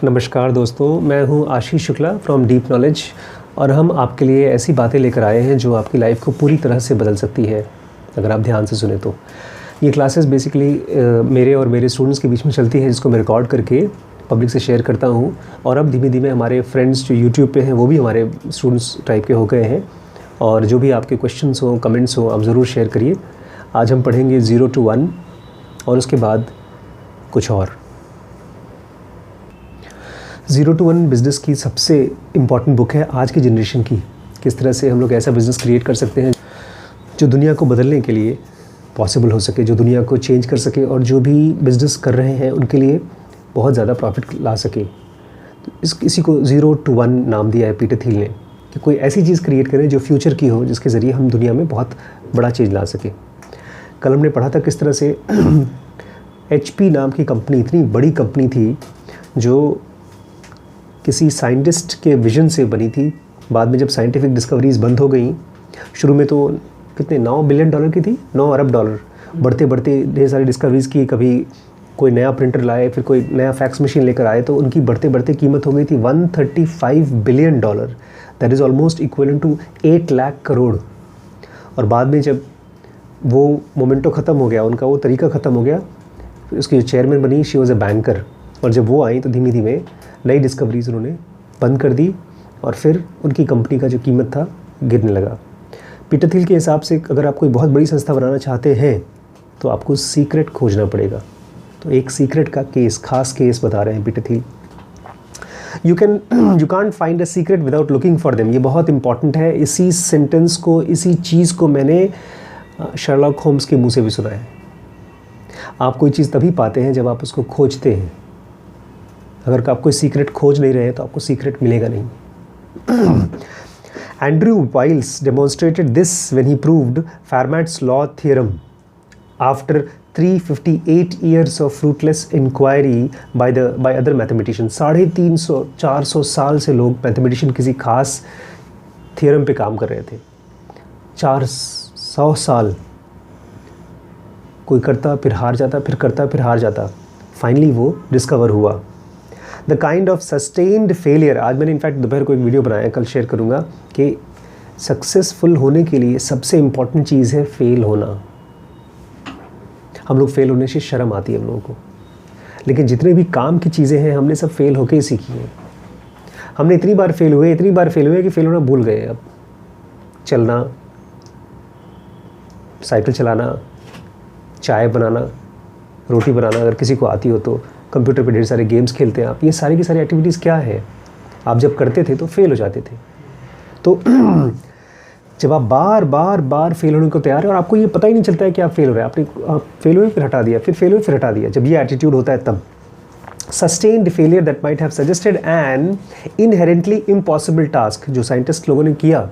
नमस्कार दोस्तों, मैं हूं Ashish Shukla from deep knowledge और हम आपके लिए ऐसी बातें लेकर आए हैं जो आपकी लाइफ को पूरी तरह से बदल सकती है अगर आप ध्यान से सुने तो। ये क्लासेस बेसिकली मेरे और मेरे स्टूडेंट्स के बीच में चलती है, जिसको मैं रिकॉर्ड करके पब्लिक से शेयर करता हूं। और अब धीमे धीमे हमारे फ्रेंड्स जो यूट्यूब पे हैं वो भी हमारे स्टूडेंट्स टाइप के हो गए हैं। और जो भी आपके क्वेश्चंस हो, कमेंट्स हो, आप ज़रूर शेयर करिए। आज हम पढ़ेंगे 0 to 1 और उसके बाद कुछ और। 0 to 1 बिज़नेस की सबसे इम्पॉर्टेंट बुक है आज की जनरेशन की। किस तरह से हम लोग ऐसा बिज़नेस क्रिएट कर सकते हैं जो दुनिया को बदलने के लिए पॉसिबल हो सके, जो दुनिया को चेंज कर सके और जो भी बिज़नेस कर रहे हैं उनके लिए बहुत ज़्यादा प्रॉफिट ला सके। तो इसी को 0 to 1 नाम दिया है पीटर थिल ने, कि कोई ऐसी चीज़ क्रिएट करें जो फ्यूचर की हो, जिसके ज़रिए हम दुनिया में बहुत बड़ा चेंज ला सके। कल हमने पढ़ा था किस तरह से HP नाम की कंपनी, इतनी बड़ी कंपनी थी जो किसी साइंटिस्ट के विजन से बनी थी। बाद में जब साइंटिफिक डिस्कवरीज़ बंद हो गई, शुरू में तो कितने 9 बिलियन डॉलर की थी, 9 अरब डॉलर, बढ़ते बढ़ते ढेर सारी डिस्कवरीज़ की। कभी कोई नया प्रिंटर लाए, फिर कोई नया फैक्स मशीन लेकर आए, तो उनकी बढ़ते बढ़ते कीमत हो गई थी 135 billion dollar. That is almost equivalent to 8 lakh crore. और बाद में जब वो मोमेंटो ख़त्म हो गया, उनका वो तरीका ख़त्म हो गया, फिर उसकी जो चेयरमैन बनी, शी वॉज़ अ बैंकर। और जब वो आई तो धीमे धीमे नई डिस्कवरीज़ उन्होंने बंद कर दी और फिर उनकी कंपनी का जो कीमत था गिरने लगा। पीटर थिल के हिसाब से अगर आप कोई बहुत बड़ी संस्था बनाना चाहते हैं तो आपको सीक्रेट खोजना पड़ेगा। तो एक सीक्रेट का केस, खास केस बता रहे हैं Peter Thiel. You can't find a secret without looking for them. ये बहुत इंपॉर्टेंट है। इसी सेंटेंस को, इसी चीज़ को मैंने शर्लॉक होम्स के मुँह से भी सुना है। आप कोई चीज़ तभी पाते हैं जब आप उसको खोजते हैं। अगर आप कोई सीक्रेट खोज नहीं रहे तो आपको सीक्रेट मिलेगा नहीं। Andrew Wiles demonstrated this when he proved Fermat's law theorem after 358 years of fruitless inquiry by other mathematicians। 350-400 साल से लोग मैथमेटिशियन किसी खास थ्योरम पे काम कर रहे थे। 400 साल कोई करता, फिर हार जाता, फिर करता, फिर हार जाता। फाइनली वो डिस्कवर हुआ। The kind of sustained failure, आज मैंने इनफैक्ट दोपहर को एक वीडियो बनाया, कल शेयर करूँगा, कि सक्सेसफुल होने के लिए सबसे इम्पॉर्टेंट चीज़ है फेल होना। हम लोग फेल होने से शर्म आती है हम लोगों को, लेकिन जितने भी काम की चीज़ें हैं हमने सब फेल होके ही सीखी हैं। हमने इतनी बार फेल हुए कि फेल होना भूल गए। अब चलना, साइकिल चलाना, चाय बनाना, रोटी बनाना अगर किसी को आती हो तो, कंप्यूटर पे ढेर सारे गेम्स खेलते हैं आप, ये सारी की सारी एक्टिविटीज़ क्या है, आप जब करते थे तो फेल हो जाते थे। तो जब आप बार फेल होने को तैयार है और आपको ये पता ही नहीं चलता है कि आप फेल हो रहे हैं, आप फेल हुए फिर हटा दिया, फिर फेल हुए फिर हटा दिया, जब ये एटीट्यूड होता है तब sustained failure that might have suggested an inherently impossible task, जो साइंटिस्ट लोगों ने किया,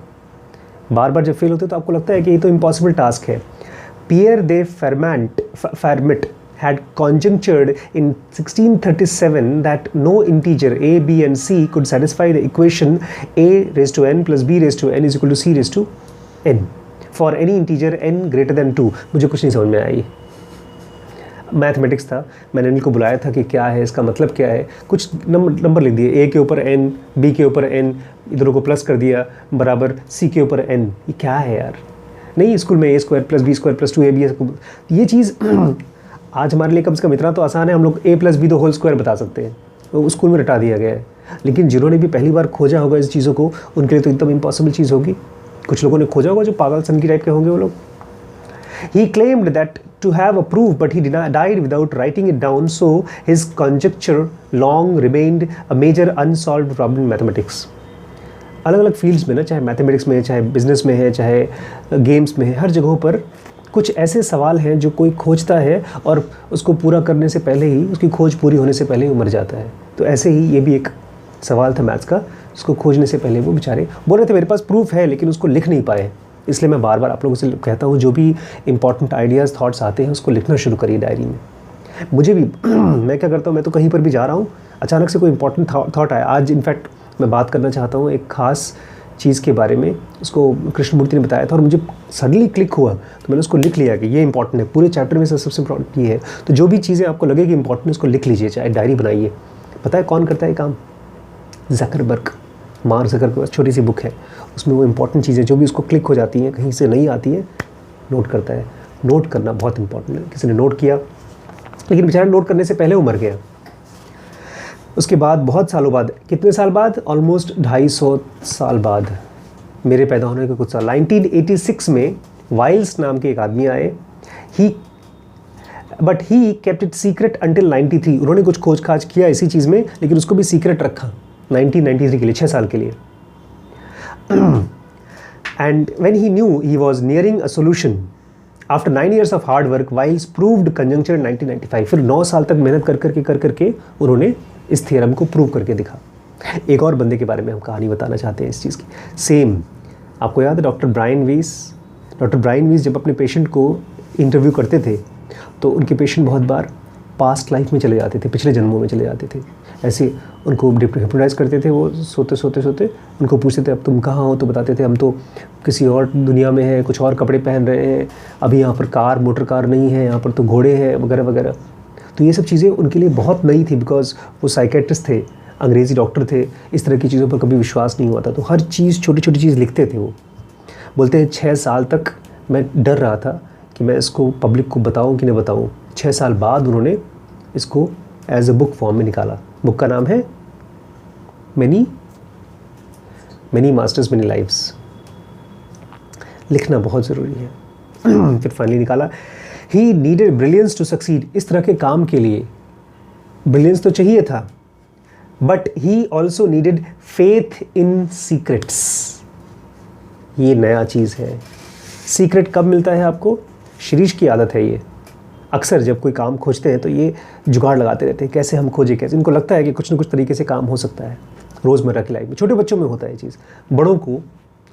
बार जब फेल होते तो आपको लगता है कि ये तो इम्पॉसिबल टास्क है। पियर दे फेरमेट had conjectured in 1637 that no integer a, b and c could satisfy the equation a raised to n plus b raised to n is equal to c raised to n for any integer n greater than 2। मुझे कुछ नहीं समझ में आई। Mathematics था, मैंने इनको बुलाया था कि क्या है, इसका मतलब क्या है। कुछ नंबर लिख दिए, a के ऊपर n, b के ऊपर n, इधरों को प्लस कर दिया, बराबर c के ऊपर n। ये क्या है यार? नहीं, स्कूल में a square plus b square plus 2ab, ये चीज़ आज हमारे लिए कम से कम इतना तो आसान है, हम लोग a प्लस बी तो होल स्क्वायर बता सकते हैं, तो स्कूल में रटा दिया गया है। लेकिन जिन्होंने भी पहली बार खोजा होगा इस चीज़ों को, उनके लिए तो एकदम इम्पॉसिबल चीज़ होगी। कुछ लोगों ने खोजा होगा जो पागल सन की टाइप के होंगे वो लोग। He claimed that to have a proof, but he died without writing it down, so his conjecture long remained a major unsolved problem in mathematics। अलग अलग फील्ड्स में ना, चाहे मैथमेटिक्स में, चाहे बिजनेस में है, चाहे गेम्स में है, हर जगहों पर कुछ ऐसे सवाल हैं जो कोई खोजता है और उसको पूरा करने से पहले ही, उसकी खोज पूरी होने से पहले ही मर जाता है। तो ऐसे ही ये भी एक सवाल था मैथ्स का, उसको खोजने से पहले वो बेचारे बोल रहे थे मेरे पास प्रूफ है, लेकिन उसको लिख नहीं पाए। इसलिए मैं बार आप लोगों से कहता हूँ, जो भी इंपॉर्टेंट आइडियाज़, थॉट्स आते हैं उसको लिखना शुरू करिए डायरी में। मुझे भी मैं क्या करता हूँ, मैं तो कहीं पर भी जा रहा हूँ, अचानक से कोई इंपॉर्टेंट थॉट आया। आज इनफैक्ट मैं बात करना चाहता हूँ एक ख़ास चीज़ के बारे में, उसको कृष्णमूर्ति ने बताया था और मुझे सडनली क्लिक हुआ, तो मैंने उसको लिख लिया कि ये इंपॉर्टेंट है। पूरे चैप्टर में सबसे इंपॉर्टेंट ये है। तो जो भी चीज़ें आपको लगे कि इंपॉर्टेंट, उसको लिख लीजिए, चाहे डायरी बनाइए। पता है कौन करता है ये काम? Zuckerberg, mark Zuckerberg. छोटी सी बुक है, उसमें वो इंपॉर्टेंट चीज़ें जो भी उसको क्लिक हो जाती हैं, कहीं से नहीं आती है, नोट करता है। नोट करना बहुत इंपॉर्टेंट है। किसी ने नोट किया, लेकिन बेचारा नोट करने से पहले वो मर गया। उसके बाद बहुत सालों बाद, कितने साल बाद? ऑलमोस्ट 250 साल बाद, मेरे पैदा होने के कुछ साल, 1986 में वाइल्स नाम के एक आदमी आए। But he kept it secret until 93। उन्होंने कुछ खोज खाज किया इसी चीज़ में, लेकिन उसको भी सीक्रेट रखा 1993 के लिए, 6 साल के लिए। And when he knew he was nearing a solution after 9 years of hard work, Wiles proved conjecture in 1995। फिर 9 साल तक मेहनत कर करके उन्होंने इस थियरम को प्रूव करके दिखा। एक और बंदे के बारे में हम कहानी बताना चाहते हैं इस चीज़ की। सेम, आपको याद है डॉक्टर ब्रायन वीस? डॉक्टर ब्रायन वीस जब अपने पेशेंट को इंटरव्यू करते थे तो उनके पेशेंट बहुत बार पास्ट लाइफ में चले जाते थे, पिछले जन्मों में चले जाते थे। ऐसे उनको हिप्नोटाइज करते थे। वो सोते सोते सोते उनको पूछते थे अब तुम कहाँ हो, तो बताते थे हम तो किसी और दुनिया में हैं, कुछ और कपड़े पहन रहे हैं, अभी यहाँ पर कार, मोटर कार नहीं है, यहाँ पर तो घोड़े हैं वगैरह वगैरह। तो ये सब चीज़ें उनके लिए बहुत नई थी, बिकॉज वो साइकेट्रिस्ट थे, अंग्रेज़ी डॉक्टर थे, इस तरह की चीज़ों पर कभी विश्वास नहीं हुआ था। तो हर चीज़, छोटी छोटी चीज़ लिखते थे। वो बोलते हैं 6 साल तक मैं डर रहा था कि मैं इसको पब्लिक को बताऊं कि नहीं बताऊं। 6 साल बाद उन्होंने इसको एज अ बुक फॉर्म में निकाला। बुक का नाम है मैनी मास्टर्स मैनी लाइव्स। लिखना बहुत ज़रूरी है। फिर फाइनली निकाला। He needed brilliance to succeed. इस तरह के काम के लिए ब्रिलियंस तो चाहिए था, but he also needed faith in secrets. ये नया चीज़ है। सीक्रेट कब मिलता है आपको? शिरीष की आदत है ये। अक्सर जब कोई काम खोजते हैं तो ये जुगाड़ लगाते रहते हैं, कैसे हम खोजें, कैसे। इनको लगता है कि कुछ ना कुछ तरीके से काम हो सकता है रोज़मर्रा की लाइफ में। छोटे बच्चों में होता है ये चीज़, बड़ों को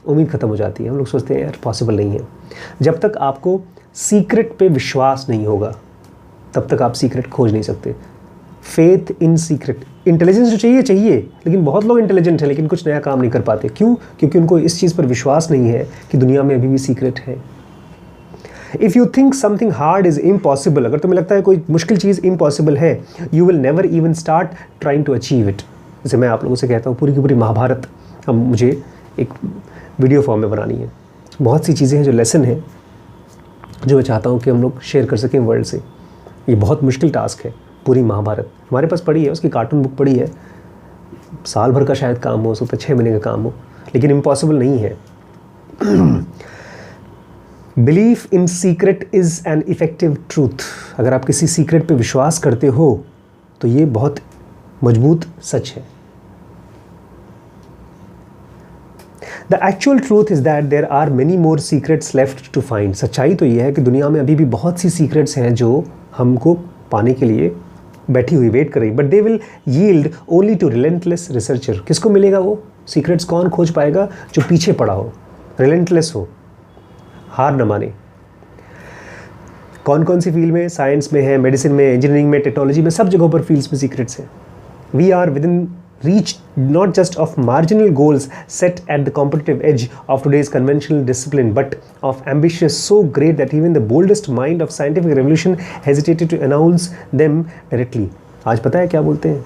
उम्मीद ख़त्म हो जाती है। हम लोग सोचते हैं यार पॉसिबल नहीं है। जब तक आपको सीक्रेट पे विश्वास नहीं होगा तब तक आप सीक्रेट खोज नहीं सकते। Faith in secret. इंटेलिजेंस जो चाहिए, लेकिन बहुत लोग इंटेलिजेंट हैं लेकिन कुछ नया काम नहीं कर पाते। क्यों? क्योंकि उनको इस चीज़ पर विश्वास नहीं है कि दुनिया में अभी भी सीक्रेट है। If you think something hard is impossible, अगर तुम्हें लगता है कोई मुश्किल चीज़ इम्पॉसिबल है, you will never even start trying to achieve it. जैसे मैं आप लोगों से कहता हूँ पूरी की पूरी महाभारत अब मुझे एक वीडियो फॉर्म में बनानी है। बहुत सी चीज़ें हैं जो लेसन है, जो मैं चाहता हूँ कि हम लोग शेयर कर सकें वर्ल्ड से। ये बहुत मुश्किल टास्क है। पूरी महाभारत हमारे पास पड़ी है, उसकी कार्टून बुक पड़ी है, साल भर का शायद काम हो सकता है, 6 महीने का काम हो, लेकिन इम्पॉसिबल नहीं है। Belief in secret is an effective truth. अगर आप किसी सीक्रेट पे विश्वास करते हो तो ये बहुत मजबूत सच है। The actual truth is that there are many more secrets left to find. सच्चाई तो ये है कि दुनिया में अभी भी बहुत सी सीक्रेट्स हैं जो हमको पाने के लिए बैठी हुई वेट कर रही, but they will yield only to relentless researcher. किसको मिलेगा वो सीक्रेट्स? कौन खोज पाएगा? जो पीछे पड़ा हो, रिलेंटलेस हो, हार न माने। कौन कौन सी फील्ड में? साइंस में है, मेडिसिन में, इंजीनियरिंग में, टेक्नोलॉजी में, सब जगहों पर फील्ड्स में सीक्रेट्स हैं। We are within reach not just of marginal goals set at the competitive edge of today's conventional discipline, but of ambitions so great that even the boldest mind of scientific revolution hesitated to announce them directly. आज पता है क्या बोलते हैं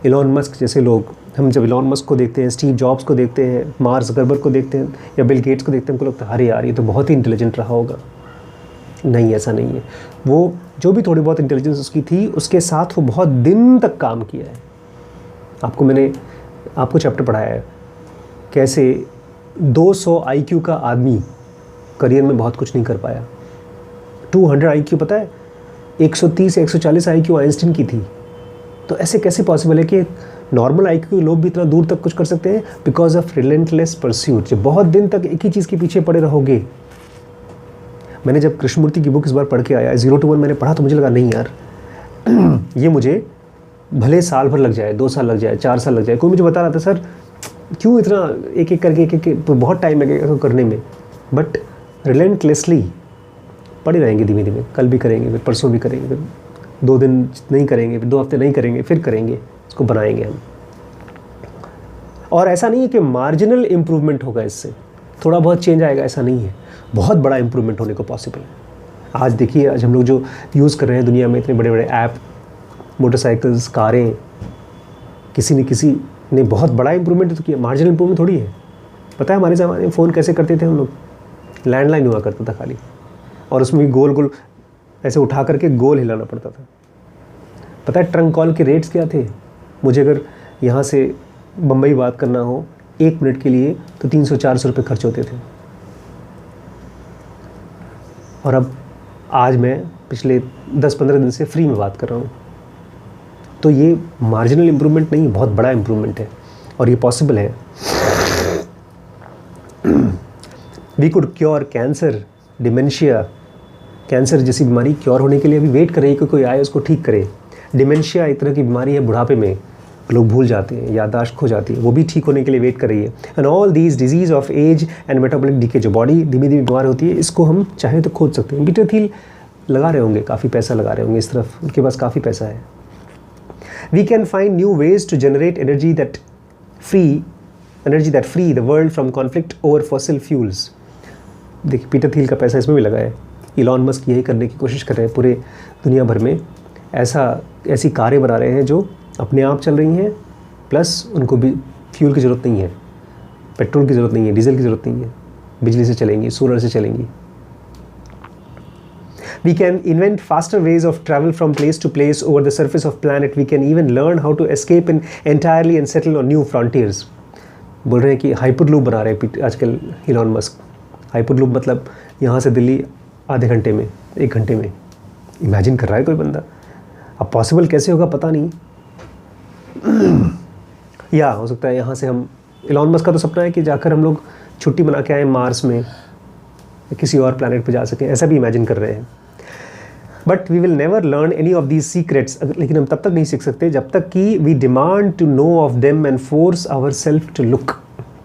Elon Musk जैसे लोग? हम जब इलॉन मस्क को देखते हैं, स्टीव जॉब्स को देखते हैं, मार्क ज़करबर्ग को देखते हैं या बिल गेट्स को देखते हैं, हमको लगता है अरे यार ये तो बहुत ही इंटेलिजेंट रहा होगा। नहीं, ऐसा नहीं है। वो जो भी थोड़ी बहुत इंटेलिजेंस उसकी थी, उसके साथ वो बहुत दिन तक काम किया है। मैंने आपको चैप्टर पढ़ाया है कैसे 200 IQ का आदमी करियर में बहुत कुछ नहीं कर पाया। 200 IQ पता है 130 या 140 IQ आइंस्टीन की थी। तो ऐसे कैसे पॉसिबल है कि नॉर्मल IQ के लोग भी इतना दूर तक कुछ कर सकते हैं? Because of relentless pursuit. जब बहुत दिन तक एक ही चीज़ के पीछे पड़े रहोगे। मैंने जब कृष्णमूर्ति की बुक इस बार पढ़ के आया, 0 to 1 मैंने पढ़ा तो मुझे लगा नहीं यार ये मुझे भले साल भर लग जाए, 2 साल लग जाए, 4 साल लग जाए। कोई मुझे बता रहा था सर क्यों इतना एक एक करके एक बहुत टाइम लगेगा करने में, बट रिलेंटलेसली पढ़े रहेंगे धीमे धीमे। कल भी करेंगे, फिर परसों भी करेंगे, फिर 2 दिन नहीं करेंगे, फिर 2 हफ्ते नहीं करेंगे, फिर करेंगे, इसको बनाएंगे हम। और ऐसा नहीं है कि मार्जिनल इम्प्रूवमेंट होगा इससे, थोड़ा बहुत चेंज आएगा, ऐसा नहीं है। बहुत बड़ा इम्प्रूवमेंट होने को पॉसिबल है। आज देखिए, आज हम लोग जो यूज़ कर रहे हैं दुनिया में इतने बड़े बड़े ऐप, मोटरसाइकिल्स, कारें, किसी ने बहुत बड़ा इंप्रूवमेंट तो किया, मार्जिनल इंप्रूवमेंट थोड़ी है। पता है हमारे ज़माने में फ़ोन कैसे करते थे हम लोग? लैंडलाइन हुआ करता था खाली, और उसमें भी गोल गोल ऐसे उठा करके गोल हिलाना पड़ता था। पता है ट्रंक कॉल के रेट्स क्या थे? मुझे अगर यहाँ से बम्बई बात करना हो 1 मिनट के लिए तो 300-400 रुपये खर्च होते थे। और अब आज मैं पिछले 10-15 दिन से फ्री में बात कर रहा हूँ। तो ये मार्जिनल इम्प्रूवमेंट नहीं, बहुत बड़ा इम्प्रूवमेंट है, और ये पॉसिबल है। We could cure cancer, dementia. Cancer जैसी बीमारी क्योर होने के लिए अभी वेट कर रही है कि कोई आए उसको ठीक करे। डिमेंशिया एक तरह की बीमारी है, बुढ़ापे में लोग भूल जाते हैं, याददाश्त खो जाती है, वो भी ठीक होने के लिए वेट कर रही है। And all these diseases of age and metabolic decay, जो बॉडी धीमे धीमे बीमार होती है, इसको हम चाहे तो खोज सकते हैं। पीटर थिल लगा रहे होंगे, काफ़ी पैसा लगा रहे होंगे इस तरफ, उनके पास काफ़ी पैसा है। We can find new ways to generate energy that free the world from conflict over fossil fuels. देखिए पीटर थिल का पैसा इसमें भी लगा है। इलॉन मस्क यही करने की कोशिश कर रहे हैं, पूरे दुनिया भर में ऐसी कारें बना रहे हैं जो अपने आप चल रही हैं, प्लस उनको भी फ्यूल की ज़रूरत नहीं है, पेट्रोल की ज़रूरत नहीं है, डीजल की ज़रूरत नहीं है, बिजली से चलेंगी, सोलर से चलेंगी। We can invent faster ways of travel from place to place over the surface of planet. We can even learn how to escape entirely and settle on new frontiers. बोल रहे हैं कि हाइपरलूप बना रहे हैं आजकल इलॉन मस्क। हाइपरलूप मतलब यहाँ से दिल्ली आधे घंटे में, 1 घंटे में। इमेजिन कर रहा है कोई बंदा? अब पॉसिबल कैसे होगा पता नहीं। या हो सकता है यहाँ से हम, इलॉन मस्क का तो सपना है कि जाकर हम लोग छुट्टी मना के आए मार्स में, किसी और प्लैनेट पे जा सकें, ऐसा भी इमेजिन कर रहे हैं। But we will never learn any of these secrets, लेकिन हम तब तक नहीं सीख सकते जब तक कि we demand to know of them and force our self to look.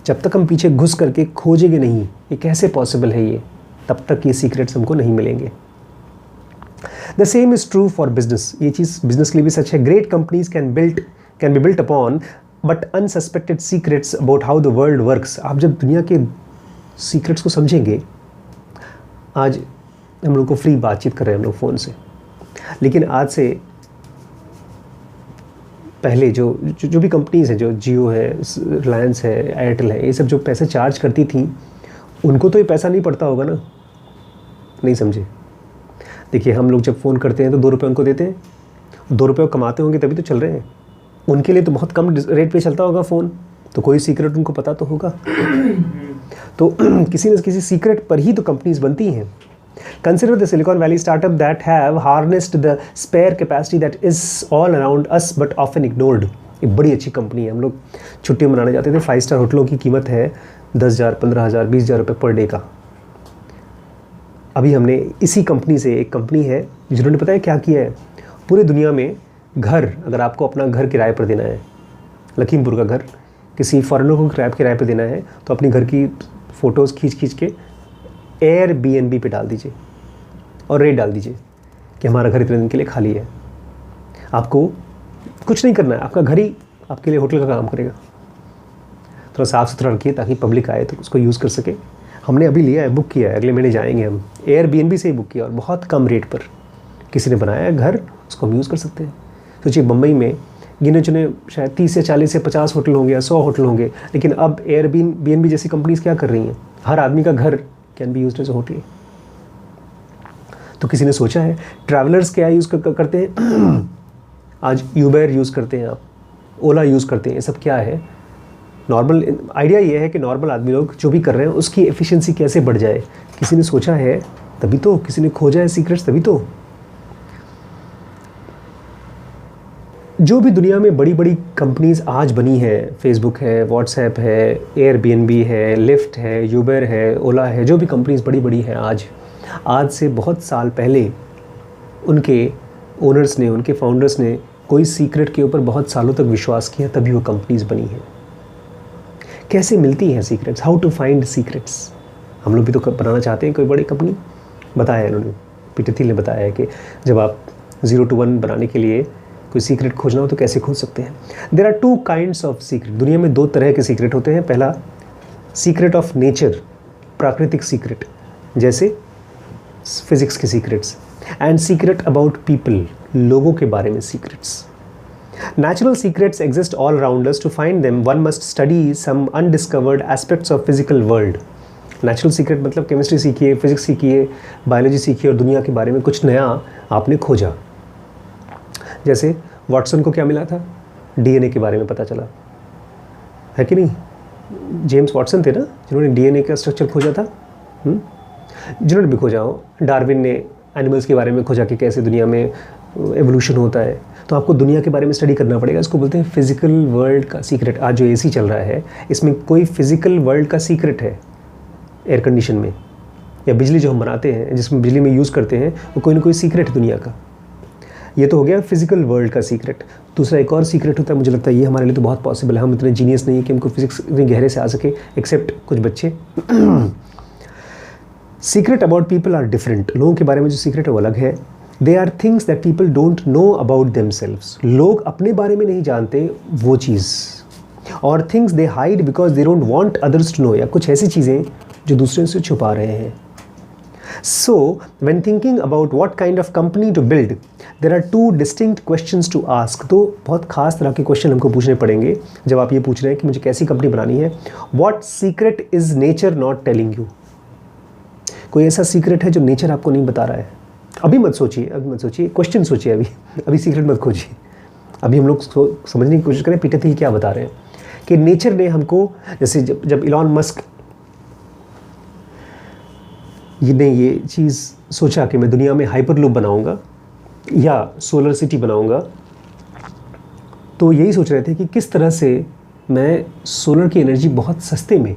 जब तक हम पीछे घुस करके खोजेंगे नहीं ये कैसे पॉसिबल है ये, तब तक ये सीक्रेट्स हमको नहीं मिलेंगे। The same is true for business. ये चीज़ बिजनेस के लिए भी सच है। Great companies can be built upon but unsuspected secrets about how the world works. आप जब दुनिया के सीक्रेट्स को समझेंगे, आज हम लोग को फ्री बातचीत कर रहे हैं हम लोग फ़ोन से, लेकिन आज से पहले जो भी कंपनीज़ हैं, जो जियो है, रिलायंस है, एयरटेल है, ये सब जो पैसे चार्ज करती थी, उनको तो ये पैसा नहीं पड़ता होगा ना, नहीं समझे। देखिए हम लोग जब फ़ोन करते हैं तो 2 रुपये उनको देते हैं, 2 रुपये कमाते होंगे तभी तो चल रहे हैं। उनके लिए तो बहुत कम रेट पे चलता होगा फ़ोन, तो कोई सीक्रेट उनको पता तो होगा। तो किसी न किसी सीक्रेट पर ही तो कंपनीज बनती हैं। Consider the Silicon Valley startup that have harnessed the spare capacity that is all around us but often ignored. एक बड़ी अच्छी कंपनी है। हम लोग छुट्टी मनाने जाते थे, 5 स्टार होटलों की कीमत है 10,000, 15,000, 20,000 रुपये पर डे का। अभी हमने इसी कंपनी से, एक कंपनी है जिन्होंने पता है क्या किया है, पूरे दुनिया में घर, अगर आपको अपना घर किराए पर देना है, लखीमपुर का घर किसी फॉरेनर को किराए पर देना है, तो अपनी घर की फ़ोटोज़ खींच के Airbnb पे डाल दीजिए और रेट डाल दीजिए कि हमारा घर इतने दिन के लिए खाली है। आपको कुछ नहीं करना है, आपका घर ही आपके लिए होटल का काम करेगा। थोड़ा साफ़ सुथरा रखिए ताकि पब्लिक आए तो उसको यूज़ कर सके। हमने अभी लिया है, बुक किया है, अगले महीने जाएंगे हम। Airbnb से ही बुक किया और बहुत कम रेट पर किसी ने बनाया है घर, उसको हम यूज़ कर सकते हैं। सोचिए मुंबई में गिने चुने शायद 30 से 40 से 50 होटल होंगे या 100 होटल होंगे, लेकिन अब Airbnb जैसी कंपनीज क्या कर रही हैं, हर आदमी का घर can be used as a hotel. तो किसी ने सोचा है ट्रैवलर्स क्या यूज़ करते हैं? आज यूबर यूज़ करते हैं, आप ओला यूज़ करते हैं, ये सब क्या है? नॉर्मल आइडिया ये है कि नॉर्मल आदमी लोग जो भी कर रहे हैं उसकी एफिशिएंसी कैसे बढ़ जाए। किसी ने सोचा है तभी तो, किसी ने खोजा है सीक्रेट्स तभी तो। जो भी दुनिया में बड़ी बड़ी कंपनीज आज बनी है, फेसबुक है, व्हाट्सएप है, एयरबीएनबी है, लिफ्ट है, यूबर है, ओला है, जो भी कंपनीज बड़ी बड़ी हैं आज से बहुत साल पहले उनके ओनर्स ने, उनके फाउंडर्स ने कोई सीक्रेट के ऊपर बहुत सालों तक विश्वास किया, तभी वो कंपनीज बनी हैं। कैसे मिलती हैं secrets? How to find secrets? हम लोग भी तो बनाना चाहते हैं कोई बड़ी कंपनी। बताया इन्होंने, पीटर थिल ने बताया है कि जब आप 0 to 1 बनाने के लिए कोई सीक्रेट खोजना हो तो कैसे खोज सकते हैं। There are 2 kinds of secret. दुनिया में 2 तरह के सीक्रेट होते हैं। पहला सीक्रेट ऑफ नेचर, प्राकृतिक सीक्रेट, जैसे फिजिक्स के secrets, and secret about people, लोगों के बारे में secrets. Natural secrets exist all around us. To find them, one must study some undiscovered aspects of physical world. Natural secret मतलब chemistry सीखिए, physics सीखिए, बायोलॉजी सीखिए और दुनिया के बारे में कुछ नया आपने खोजा. जैसे वाटसन को क्या मिला था? डीएनए के बारे में पता चला, है कि नहीं? जेम्स वाटसन थे ना जिन्होंने डीएनए का स्ट्रक्चर खोजा था. जिन्होंने भी खोजा हो, डार्विन ने एनिमल्स के बारे में खोजा कि कैसे दुनिया में एवोल्यूशन होता है. तो आपको दुनिया के बारे में स्टडी करना पड़ेगा. इसको बोलते हैं फिजिकल वर्ल्ड का सीक्रेट. आज जो एसी चल रहा है इसमें कोई फिजिकल वर्ल्ड का सीक्रेट है. एयर कंडीशन में या बिजली जो हम बनाते हैं, जिसमें बिजली में यूज़ करते हैं, वो कोई ना कोई सीक्रेट है दुनिया का. ये तो हो गया फिजिकल वर्ल्ड का सीक्रेट. दूसरा एक और सीक्रेट होता है, मुझे लगता है ये हमारे लिए तो बहुत पॉसिबल है. हम इतने जीनियस नहीं है कि हमको फिजिक्स इतने गहरे से आ सके, एक्सेप्ट कुछ बच्चे. Secret about people are different. लोगों के बारे में जो सीक्रेट है वो अलग है. They are things that people don't know about themselves. लोग अपने बारे में नहीं जानते वो चीज़. और things they hide because they don't want others to know. या कुछ ऐसी चीज़ें जो दूसरे से छुपा रहे हैं. So, when thinking about what kind of company to build, there are two distinct questions to ask. तो बहुत खास तरह के क्वेश्चन हमको पूछने पड़ेंगे जब आप ये पूछ रहे हैं कि मुझे कैसी कंपनी बनानी है. What secret is nature not telling you? कोई ऐसा सीक्रेट है जो नेचर आपको नहीं बता रहा है. अभी मत सोचिए, क्वेश्चन सोचिए. अभी सीक्रेट मत खोजिए. अभी हम लोग समझने की कोशिश करें पीटर थिल क्या बता रहे हैं कि नेचर ने हमको, जैसे जब इलॉन मस्क ये चीज़ सोचा कि मैं दुनिया में हाइपर लूप बनाऊंगा या सोलर सिटी बनाऊंगा, तो यही सोच रहे थे कि किस तरह से मैं सोलर की एनर्जी बहुत सस्ते में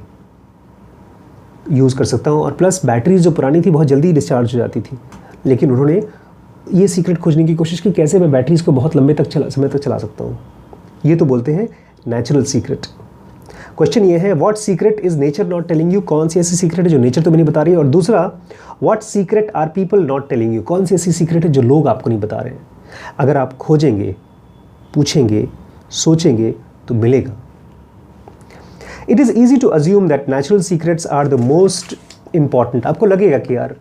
यूज़ कर सकता हूँ. और प्लस बैटरीज जो पुरानी थी बहुत जल्दी डिस्चार्ज हो जाती थी. लेकिन उन्होंने ये सीक्रेट खोजने की कोशिश की कैसे मैं बैटरीज को बहुत लंबे समय तक चला सकता हूँ. ये तो बोलते हैं नेचुरल सीक्रेट. क्वेश्चन ये है what secret is nature not telling you. कौन सी ऐसी सीक्रेट है जो नेचर तो नहीं बता रही है. और दूसरा, what secret are people not telling you. कौन सी ऐसी सीक्रेट है जो लोग आपको नहीं बता रहे हैं. अगर आप खोजेंगे, पूछेंगे, सोचेंगे तो मिलेगा. It is easy to assume that natural secrets are the most important. आपको लगेगा कि यार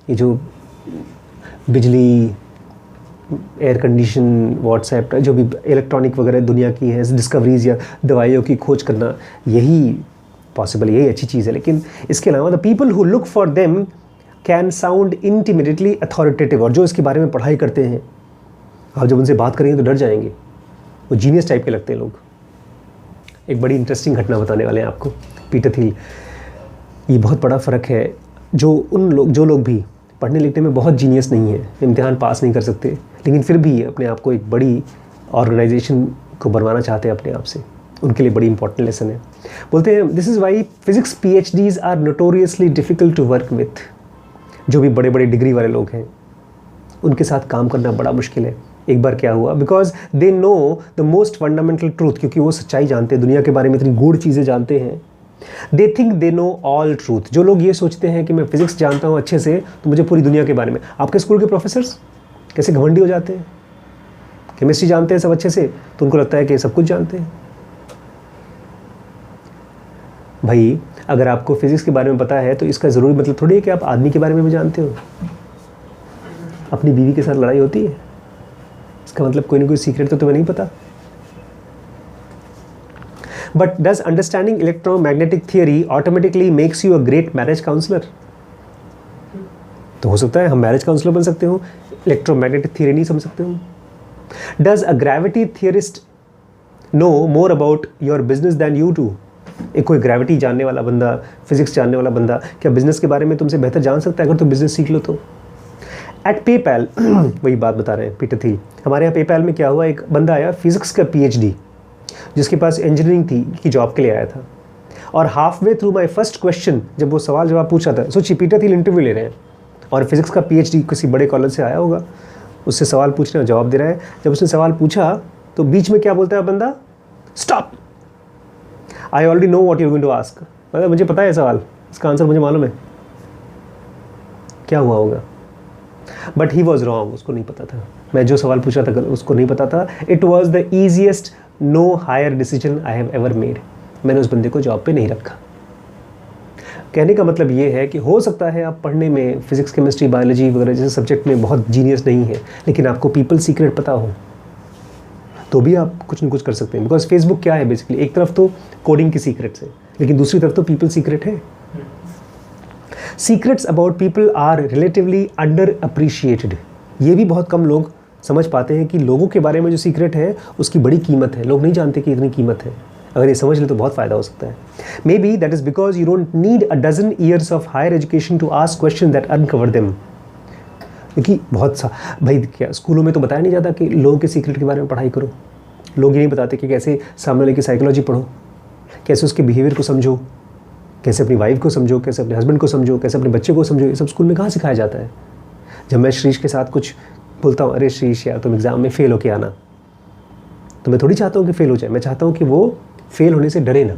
ये जो बिजली, एयर कंडीशन, व्हाट्सएप, जो भी इलेक्ट्रॉनिक वगैरह दुनिया की है डिस्कवरीज या दवाइयों की खोज करना, यही पॉसिबल, यही अच्छी चीज़ है. लेकिन इसके अलावा the people who look for them can sound intimidatingly authoritative. और जो इसके बारे में पढ़ाई करते हैं, आप जब उनसे बात करेंगे तो डर जाएंगे. वो जीनियस टाइप के लगते हैं लोग. एक बड़ी इंटरेस्टिंग घटना बताने वाले हैं आपको पीटर थिल. ये बहुत बड़ा फ़र्क है. जो लोग भी पढ़ने लिखने में बहुत जीनियस नहीं है, इम्तिहान पास नहीं कर सकते, लेकिन फिर भी अपने आप को एक बड़ी ऑर्गेनाइजेशन को बनवाना चाहते हैं अपने आप से, उनके लिए बड़ी इंपॉर्टेंट लेसन है. बोलते हैं this is why physics PhDs are notoriously difficult to work with. जो भी बड़े बड़े डिग्री वाले लोग हैं उनके साथ काम करना बड़ा मुश्किल है. एक बार क्या हुआ, because they know the most fundamental truth. क्योंकि वो सच्चाई जानते हैं, दुनिया के बारे में इतनी गूढ़ चीज़ें जानते हैं. They think they know all truth. जो लोग ये सोचते हैं कि मैं फिजिक्स जानता हूँ अच्छे से तो मुझे पूरी दुनिया के बारे में. आपके स्कूल के प्रोफेसर्स कैसे घमंडी हो जाते हैं, केमिस्ट्री जानते हैं सब अच्छे से, तो उनको लगता है कि सब कुछ जानते हैं. भाई अगर आपको फिजिक्स के बारे में पता है तो इसका ज़रूरी मतलब थोड़ी है कि आप आदमी के बारे में भी जानते हो. अपनी बीवी के साथ लड़ाई होती है, इसका मतलब कोई ना कोई सीक्रेट तो तुम्हें नहीं पता. But does understanding electromagnetic theory automatically makes you a great marriage counselor? तो हो सकता है हम मैरिज काउंसलर बन सकते हो, इलेक्ट्रोमैग्नेटिक थियरी नहीं समझ सकते हो. Does a gravity theorist know more about your business than you do? एक कोई ग्रेविटी जानने वाला बंदा, फिजिक्स जानने वाला बंदा क्या बिजनेस के बारे में तुमसे बेहतर जान सकता है अगर तुम बिजनेस सीख लो तो. एट पेपैल वही बात बता रहे हैं पीटर थिल. हमारे यहाँ पेपैल में क्या हुआ, एक बंदा आया फिजिक्स का PhD जिसके पास इंजीनियरिंग थी की जॉब के लिए आया था. और half way through my first question जब वो सवाल जवाब पूछा था, सोचिए पीटर थिल इंटरव्यू ले रहे हैं और फिजिक्स का PhD किसी बड़े कॉलेज से आया होगा, उससे सवाल पूछ रहे हैं, जवाब दे रहा है. जब उसने सवाल पूछा तो बीच में क्या बोलता है बंदा, stop, I already know what you're going to ask. मतलब मुझे पता है सवाल, इसका आंसर मुझे मालूम है. क्या हुआ होगा. बट ही वॉज रॉन्ग, उसको नहीं पता था. मैं जो सवाल पूछा था उसको नहीं पता था. It was the easiest no hire decision I have ever made. मैंने उस बंदे को जॉब पे नहीं रखा. कहने का मतलब ये है कि हो सकता है आप पढ़ने में फिजिक्स, केमिस्ट्री, बायोलॉजी वगैरह जैसे सब्जेक्ट में बहुत जीनियस नहीं है, लेकिन आपको पीपल सीक्रेट पता हो. तो भी आप कुछ न कुछ कर सकते हैं। बिकॉज फेसबुक क्या है बेसिकली, एक तरफ तो कोडिंग की सीक्रेट्स है, लेकिन दूसरी तरफ तो पीपल सीक्रेट है। Secrets about people are relatively underappreciated. ये भी बहुत कम लोग समझ पाते हैं कि लोगों के बारे में जो सीक्रेट है उसकी बड़ी कीमत है। लोग नहीं जानते कि इतनी कीमत है। अगर ये समझ ले तो बहुत फ़ायदा हो सकता है। Maybe that is because you don't need a dozen years of higher education to ask question that uncover them. क्योंकि बहुत सा भाई क्या स्कूलों में तो बताया नहीं जाता कि लोगों के सीक्रेट के बारे में पढ़ाई करो। लोग ये नहीं बताते कि कैसे सामने वाले की साइकोलॉजी पढ़ो, कैसे उसके बिहेवियर को समझो, कैसे अपनी वाइफ को समझो, कैसे अपने हस्बैंड को समझो, कैसे अपने बच्चे को समझो। ये सब स्कूल में कहाँ सिखाया जाता है। जब मैं श्रीश के साथ कुछ बोलता हूँ, अरे श्रीश यार तुम एग्ज़ाम में फ़ेल होके आना, तो मैं थोड़ी चाहता हूँ कि फ़ेल हो जाए। मैं चाहता हूँ कि वो फेल होने से डरे ना।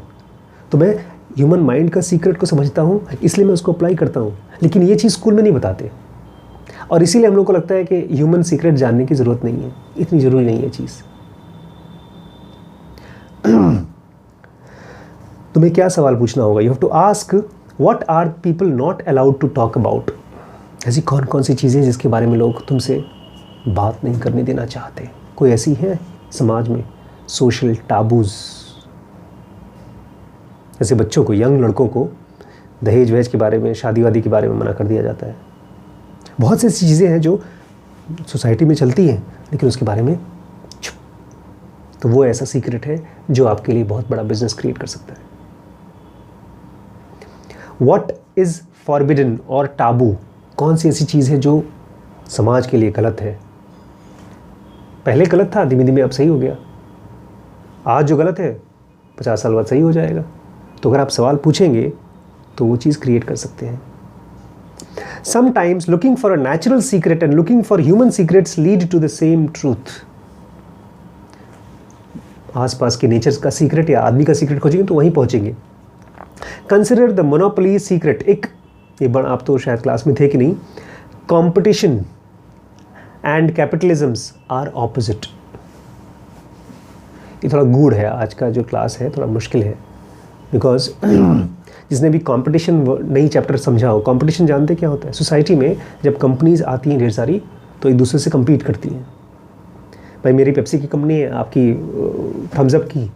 तो मैं ह्यूमन माइंड का सीक्रेट को समझता हूँ, इसलिए मैं उसको अप्लाई करता हूँ। लेकिन ये चीज़ स्कूल में नहीं बताते, और इसीलिए हम लोग को लगता है कि ह्यूमन सीक्रेट जानने की ज़रूरत नहीं है, इतनी ज़रूरी नहीं है चीज़। तुम्हें क्या सवाल पूछना होगा? You have to ask what are people not allowed to talk about. ऐसी कौन कौन सी चीज़ें जिसके बारे में लोग तुमसे बात नहीं करने देना चाहते? कोई ऐसी है समाज में सोशल टाबूज़? जैसे बच्चों को, यंग लड़कों को दहेज वहेज के बारे में, शादी वादी के बारे में मना कर दिया जाता है। बहुत सी ऐसी चीज़ें हैं जो सोसाइटी में चलती हैं, लेकिन उसके बारे में चुप। तो वो ऐसा सीक्रेट है जो आपके लिए बहुत बड़ा बिजनेस क्रिएट कर सकता है। व्हाट इज़ फॉरबिडन और टाबू? कौन सी ऐसी चीज़ है जो समाज के लिए गलत है? पहले गलत था, धीमे धीमे अब सही हो गया। आज जो गलत है 50 साल बाद सही हो जाएगा। तो अगर आप सवाल पूछेंगे तो वो चीज़ क्रिएट कर सकते हैं। Sometimes looking for a natural secret and looking for human secrets lead to the same truth. आसपास के नेचर का सीक्रेट या आदमी का सीक्रेट खोजेंगे तो वहीं पहुंचेंगे। Consider the monopoly secret. आप तो शायद क्लास में थे कि नहीं। Competition and capitalisms are opposite. ये थोड़ा गूढ़ है, आज का जो क्लास है थोड़ा मुश्किल है। बिकॉज जिसने भी कंपटीशन नई चैप्टर समझा हो, कंपटीशन जानते क्या होता है? सोसाइटी में जब कंपनीज आती हैं ढेर सारी, तो एक दूसरे से compete करती हैं। भाई मेरी पेप्सी की कंपनी है, आपकी थम्स अप की,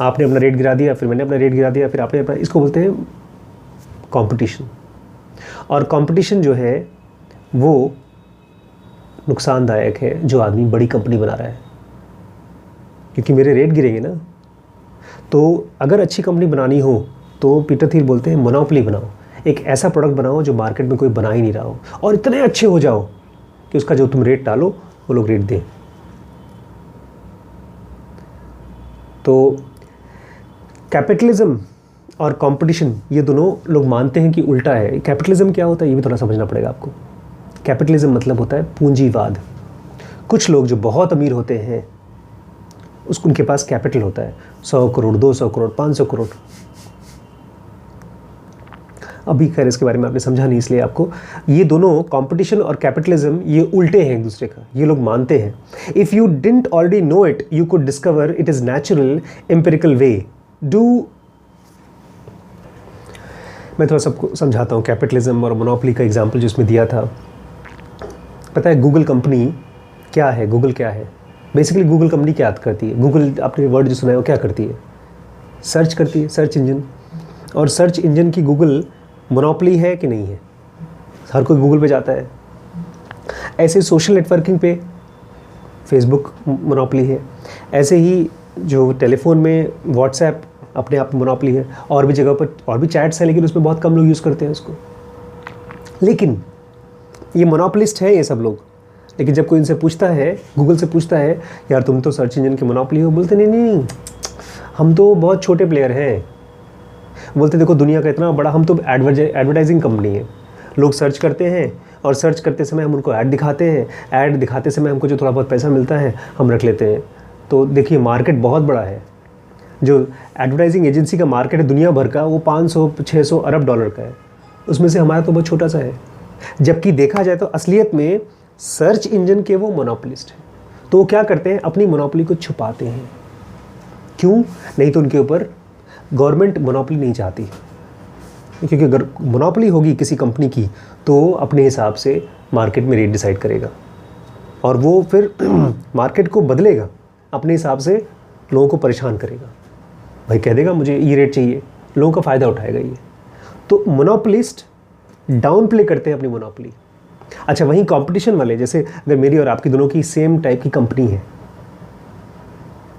आपने अपना रेट गिरा दिया, फिर मैंने अपना रेट गिरा दिया, फिर आपने अपना, इसको बोलते हैं कंपटीशन। और कंपटीशन जो है वो नुकसानदायक है जो आदमी बड़ी कंपनी बना रहा है, क्योंकि मेरे रेट गिरेंगे ना। तो अगर अच्छी कंपनी बनानी हो तो पीटर थियल बोलते हैं मोनोपोली बनाओ। एक ऐसा प्रोडक्ट बनाओ जो मार्केट में कोई बना ही नहीं रहा हो, और इतने अच्छे हो जाओ कि उसका जो तुम रेट डालो वो लोग रेट दें। तो कैपिटलिज्म और कंपटीशन ये दोनों लोग मानते हैं कि उल्टा है। कैपिटलिज्म क्या होता है ये भी थोड़ा समझना पड़ेगा आपको। कैपिटलिज्म मतलब होता है पूंजीवाद। कुछ लोग जो बहुत अमीर होते हैं उनके पास कैपिटल होता है 100 करोड़, 200 करोड़, 500 करोड़। अभी खैर इसके बारे में आपने समझा नहीं, इसलिए आपको ये दोनों कंपटीशन और कैपिटलिज्म ये उल्टे हैं एक दूसरे का, ये लोग मानते हैं। If you didn't already know it you could discover it is natural empirical way do. मैं थोड़ा सबको समझाता हूँ कैपिटलिज्म और मोनोपोली का एग्जाम्पल जो इसमें दिया था। पता है गूगल कंपनी क्या है? गूगल क्या है बेसिकली? गूगल कंपनी क्या करती है? गूगल, आपने वर्ड जो सुना है वो क्या करती है? सर्च करती है, सर्च इंजन। और सर्च इंजन की गूगल मोनोपोली है कि नहीं है? हर कोई गूगल पे जाता है। ऐसे सोशल नेटवर्किंग पे फेसबुक मोनोपोली है। ऐसे ही जो टेलीफोन में व्हाट्सएप अपने आप में मोनोपोली है। और भी जगह पर और भी चैट्स हैं, लेकिन उसमें बहुत कम लोग यूज़ करते हैं उसको। लेकिन ये मोनोपोलिस्ट है ये सब लोग। लेकिन जब कोई इनसे पूछता है, गूगल से पूछता है यार तुम तो सर्च इंजन के मोनोपोली हो, बोलते नहीं नहीं हम तो बहुत छोटे प्लेयर हैं। बोलते देखो दुनिया का इतना बड़ा, हम तो एडवर्टाइजिंग कंपनी है। लोग सर्च करते हैं और सर्च करते समय हम उनको ऐड दिखाते हैं। ऐड दिखाते समय हमको जो थोड़ा बहुत पैसा मिलता है हम रख लेते हैं। तो देखिए मार्केट बहुत बड़ा है। जो एडवर्टाइजिंग एजेंसी का मार्केट है दुनिया भर का, वो 500-600 अरब डॉलर का है। उसमें से हमारा तो बहुत छोटा सा है। जबकि देखा जाए तो असलियत में सर्च इंजन के वो मोनोपोलिस्ट हैं। तो वो क्या करते हैं? अपनी मोनोपोली को छुपाते हैं। क्यों? नहीं तो उनके ऊपर गवर्नमेंट मोनोपोली नहीं चाहती, क्योंकि अगर मोनोपोली होगी किसी कंपनी की तो अपने हिसाब से मार्केट में रेट डिसाइड करेगा और वो फिर मार्केट को बदलेगा अपने हिसाब से लोगों को परेशान करेगा, भाई कह देगा मुझे ये रेट चाहिए, लोगों का फ़ायदा उठाएगा ये। तो मोनोपोलिस्ट डाउन प्ले करते हैं अपनी मोनोपोली। अच्छा, वहीं कंपटीशन वाले, जैसे अगर मेरी और आपकी दोनों की सेम टाइप की कंपनी है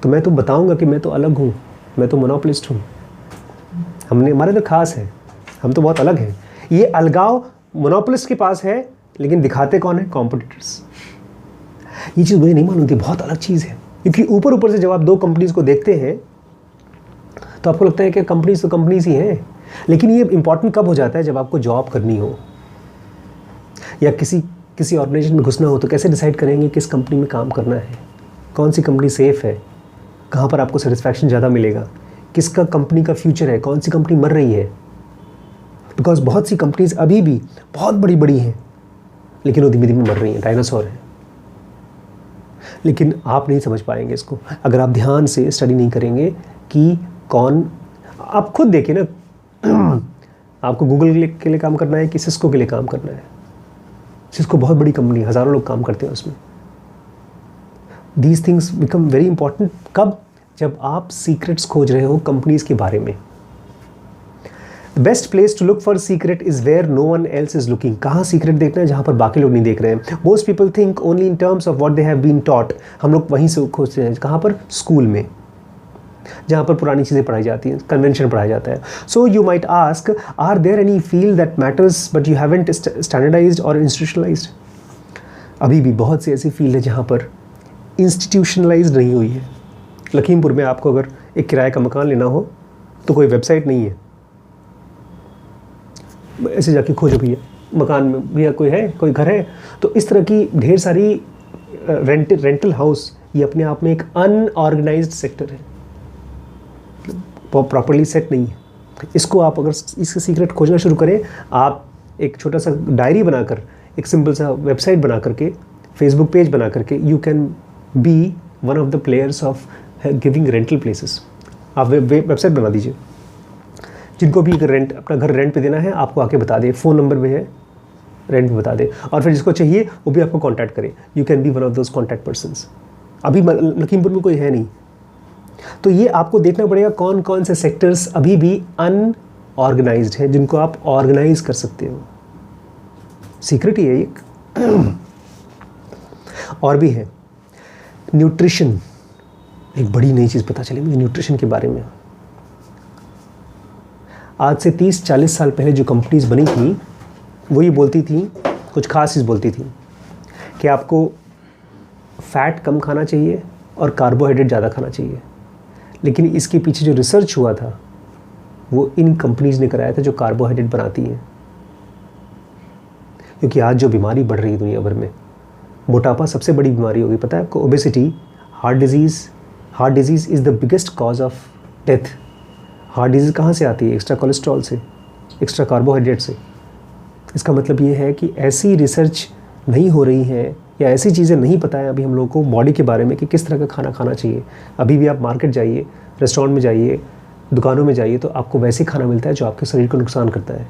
तो मैं तो बताऊंगा कि मैं तो अलग हूँ, मैं तो मोनोपोलिस्ट हूँ, हमारे तो खास है, हम तो बहुत अलग हैं। ये अलगाव मोनोपोलिस्ट के पास है, लेकिन दिखाते कौन है? कॉम्पिटिटर्स। ये चीज़ मुझे नहीं मालूम थी, बहुत अलग चीज़ है। क्योंकि ऊपर ऊपर से जब आप दो कंपनीज को देखते हैं तो आपको लगता है कि कंपनीज तो कंपनीज ही हैं, लेकिन ये इंपॉर्टेंट कब हो जाता है? जब आपको जॉब करनी हो या किसी ऑर्गेनाइजेशन में घुसना हो, तो कैसे डिसाइड करेंगे किस कंपनी में काम करना है, कौन सी कंपनी सेफ है, कहाँ पर आपको सेटिस्फैक्शन ज़्यादा मिलेगा, किसका कंपनी का फ्यूचर है, कौन सी कंपनी मर रही है। बिकॉज बहुत सी कंपनीज अभी भी बहुत बड़ी बड़ी हैं, लेकिन वो धीमे धीमे मर रही हैं, डायनासोर हैं। लेकिन आप नहीं समझ पाएंगे इसको अगर आप ध्यान से स्टडी नहीं करेंगे कि कौन। आप खुद देखिए ना, आपको गूगल के लिए काम करना है कि सिस्को के लिए काम करना है? सिस्को बहुत बड़ी कंपनी, हज़ारों लोग काम करते हैं उसमें। These things become very important कब? जब आप सीक्रेट्स खोज रहे हो कंपनीज के बारे में। The best place to look for secret is where no one else is looking. कहाँ सीक्रेट देखना है? जहाँ पर बाकी लोग नहीं देख रहे हैं। Most people think only in terms of what they have been taught. हम लोग वहीं से खोजते हैं। कहाँ पर? स्कूल में, जहाँ पर पुरानी चीज़ें पढ़ाई जाती हैं, कन्वेंशन पढ़ाया जाता है। So you might ask, are there any field that matters but you haven't standardized और इंस्टीट्यूशनलाइज्ड? अभी भी बहुत सी ऐसी फील्ड है जहाँ पर इंस्टीट्यूशनलाइज्ड नहीं हुई है। लखीमपुर में आपको अगर एक किराए का मकान लेना हो तो कोई वेबसाइट नहीं है, ऐसे जाके खोजो भैया मकान में, भैया कोई है, कोई घर है। तो इस तरह की ढेर सारी रेंटल हाउस, ये अपने आप में एक अनऑर्गेनाइज्ड सेक्टर है, प्रॉपर्ली सेट नहीं है। इसको आप अगर इसका सीक्रेट खोजना शुरू करें, आप एक छोटा सा डायरी बनाकर, एक सिंपल सा वेबसाइट बना करके, फेसबुक पेज बना करके, you can be one of the players of giving rental places. आप वेबसाइट बना दीजिए, जिनको भी रेंट, अपना घर रेंट पे देना है, आपको आके बता दे, फ़ोन नंबर पे है, रेंट पे बता दे, और फिर जिसको चाहिए वो भी आपको कांटेक्ट करे। You can be one of those contact persons. अभी लखीमपुर में कोई है नहीं, तो ये आपको देखना पड़ेगा कौन कौन से सेक्टर्स अभी भी अनऑर्गेनाइज्ड हैं, जिनको आप ऑर्गेनाइज कर सकते हो। सीक्रेट ही है एक। और भी है न्यूट्रिशन। एक बड़ी नई चीज़ पता चली मुझे न्यूट्रिशन के बारे में। आज से 30-40 साल पहले जो कंपनीज बनी थी वो ये बोलती थी, कुछ खास चीज़ बोलती थी कि आपको फैट कम खाना चाहिए और कार्बोहाइड्रेट ज़्यादा खाना चाहिए। लेकिन इसके पीछे जो रिसर्च हुआ था वो इन कंपनीज ने कराया था जो कार्बोहाइड्रेट बनाती हैं। क्योंकि आज जो बीमारी बढ़ रही है दुनिया भर में, मोटापा सबसे बड़ी बीमारी होगी, पता है आपको? Obesity, heart disease is the biggest cause of death. Heart disease कहाँ से आती है? एक्स्ट्रा कोलेस्ट्रॉल से, एक्स्ट्रा कार्बोहाइड्रेट से। इसका मतलब ये है कि ऐसी रिसर्च नहीं हो रही है या ऐसी चीज़ें नहीं पता है अभी हम लोगों को बॉडी के बारे में कि किस तरह का खाना खाना चाहिए। अभी भी आप मार्केट जाइए, रेस्टोरेंट में जाइए, दुकानों में जाइए, तो आपको वैसे खाना मिलता है जो आपके शरीर को नुकसान करता है।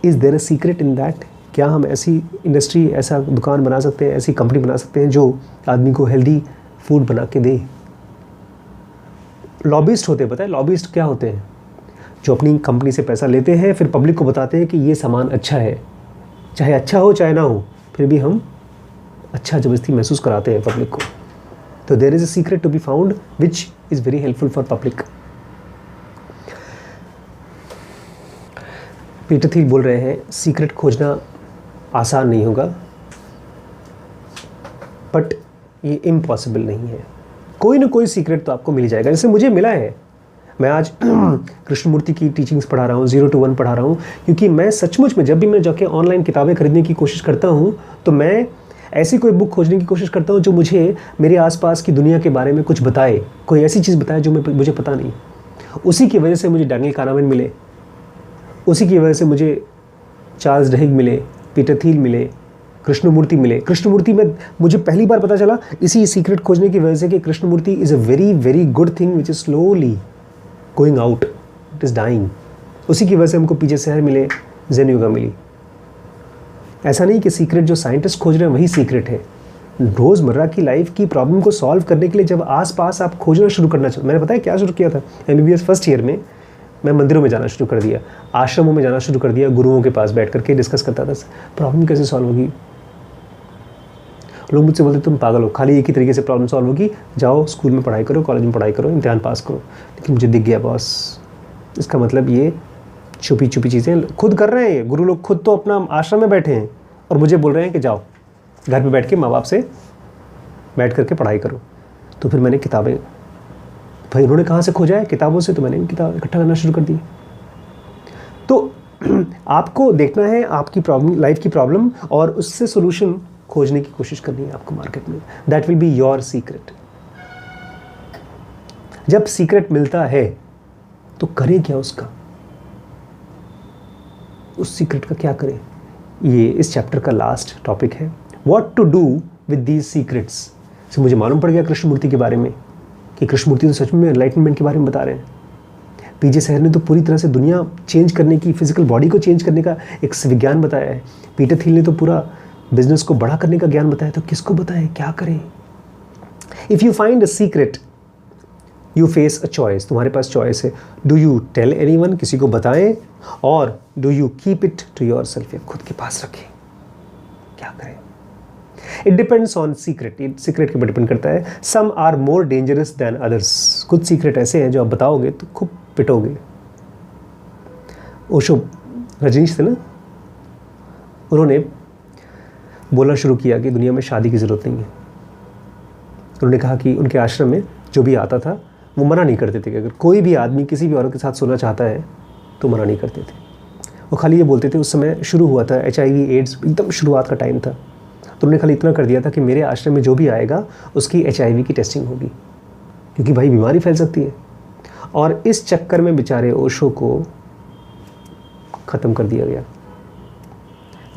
Is there a secret in that? क्या हम ऐसी इंडस्ट्री, ऐसा दुकान बना सकते हैं, ऐसी कंपनी बना सकते हैं जो आदमी को हेल्दी फूड बना के दे? लॉबिस्ट होते हैं, पता है लॉबिस्ट क्या होते हैं? जो अपनी कंपनी से पैसा लेते हैं, फिर पब्लिक को बताते हैं कि ये सामान अच्छा है, चाहे अच्छा हो चाहे ना हो, फिर भी हम अच्छा ज़बरदस्ती महसूस कराते हैं पब्लिक को। तो there is a secret to be found which is very helpful for public. Peter Thiel बोल रहे हैं सीक्रेट खोजना आसान नहीं होगा, बट ये इम्पॉसिबल नहीं है। कोई ना कोई सीक्रेट तो आपको मिल जाएगा, जैसे मुझे मिला है। मैं आज कृष्णमूर्ति की टीचिंग्स पढ़ा रहा हूँ, 0 to 1 पढ़ा रहा हूँ, क्योंकि मैं सचमुच में जब भी मैं जाके ऑनलाइन किताबें खरीदने की कोशिश करता हूँ तो मैं ऐसी कोई बुक खोजने की कोशिश करता हूँ जो मुझे मेरे आसपास की दुनिया के बारे में कुछ बताए, कोई ऐसी चीज़ बताए जो मुझे पता नहीं। उसी की वजह से मुझे डैनियल कानामैन मिले, उसी की वजह से मुझे चार्ल्स डहिग मिले, पीटर थिल मिले, कृष्णमूर्ति मिले। कृष्णमूर्ति में मुझे पहली बार पता चला इसी सीक्रेट खोजने की वजह से कि Krishnamurti is a very very good thing which is slowly going out, it is dying. उसी की वजह से हमको पीछे शहर मिले, ज़ेन योगा मिली। ऐसा नहीं कि सीक्रेट जो साइंटिस्ट खोज रहे हैं वही सीक्रेट है। रोज़मर्रा की लाइफ की प्रॉब्लम को सॉल्व करने के लिए जब आसपास आप खोजना शुरू करना चाहिए। मैंने बताया क्या शुरू किया था, MBBS फर्स्ट ईयर में मैं मंदिरों में जाना शुरू कर दिया, आश्रमों में जाना शुरू कर दिया, गुरुओं के पास बैठ करके डिस्कस करता था प्रॉब्लम कैसे सॉल्व होगी। लोग मुझसे बोलते तुम पागल हो, खाली एक ही तरीके से प्रॉब्लम सॉल्व होगी, जाओ स्कूल में पढ़ाई करो, कॉलेज में पढ़ाई करो, इम्तिहान पास करो। लेकिन मुझे दिख गया बॉस, इसका मतलब ये छुपी छुपी चीज़ें खुद कर रहे हैं। गुरु लोग खुद तो अपना आश्रम में बैठे हैं और मुझे बोल रहे हैं कि जाओ घर पे बैठ के माँ बाप से बैठ करके पढ़ाई करो। तो फिर मैंने किताबें, भाई उन्होंने कहाँ से खोजा है, किताबों से, तो मैंने किताब इकट्ठा करना शुरू कर दी। तो आपको देखना है आपकी प्रॉब्लम, लाइफ की प्रॉब्लम, और उससे सोल्यूशन खोजने की कोशिश करनी है आपको मार्केट में। That will be your secret. जब सीक्रेट मिलता है तो करें क्या उसका, उस सीक्रेट का क्या करें, ये इस चैप्टर का लास्ट टॉपिक है। What to do with these secrets. से मुझे मालूम पड़ गया कृष्णमूर्ति के बारे में कि कृष्णमूर्ति तो सच में एनलाइटनमेंट के बारे में बता रहे हैं। पीजे सहर ने तो पूरी तरह से दुनिया चेंज करने की, फिजिकल बॉडी को चेंज करने का एक विज्ञान बताया है। पीटर थिल ने तो पूरा बिजनेस को बड़ा करने का ज्ञान बताया। तो किसको बताएं, क्या करें। If you find a secret you face a choice. तुम्हारे पास चॉइस है, डू यू टेल एनीवन, किसी को बताएं, और do you keep it to yourself, खुद के पास रखें। क्या करें। इट डिपेंड्स ऑन सीक्रेट, ये सीक्रेट के ऊपर डिपेंड करता है। Some are more dangerous than others. कुछ सीक्रेट ऐसे हैं जो आप बताओगे तो खूब पिटोगे। ओशो रजनीश थे ना, उन्होंने बोलना शुरू किया कि दुनिया में शादी की ज़रूरत नहीं है। उन्होंने कहा कि उनके आश्रम में जो भी आता था वो मना नहीं करते थे कि अगर कोई भी आदमी किसी भी औरत के साथ सोना चाहता है तो मना नहीं करते थे। वो खाली ये बोलते थे, उस समय शुरू हुआ था HIV एड्स, एकदम शुरुआत का टाइम था, तो उन्होंने खाली इतना कर दिया था कि मेरे आश्रम में जो भी आएगा उसकी HIV की टेस्टिंग होगी, क्योंकि भाई बीमारी फैल सकती है। और इस चक्कर में बेचारे ओशो को ख़त्म कर दिया गया।